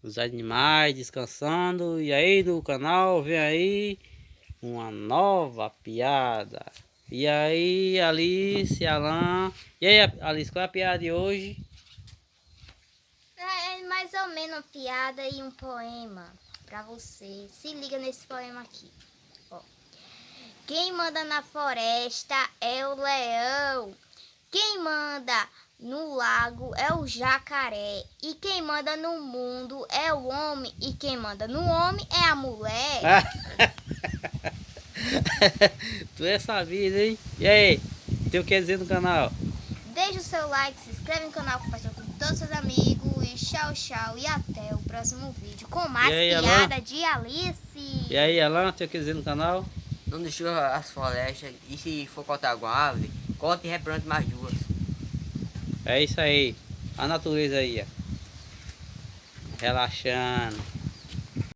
os animais descansando. E aí no canal vem aí uma nova piada. E aí, Alice, Alan. E aí, Alice, qual é a piada de hoje? É mais ou menos uma piada e um poema pra você. Se liga nesse poema aqui. Ó. Quem manda na floresta é o leão. Quem manda no lago é o jacaré. E quem manda no mundo é o homem. E quem manda no homem é a mulher. Tu é sabido, hein? E aí, tem o que dizer no canal? Deixa o seu like, se inscreve no canal, compartilha com todos os seus amigos. E tchau, tchau. E até o próximo vídeo com mais aí, piada Alan? de Alice. E aí, Alan, tem o que dizer no canal? Não destrua as florestas e se for cortar alguma árvore, corte e replante mais duas. É isso aí. A natureza aí, ó. Relaxando.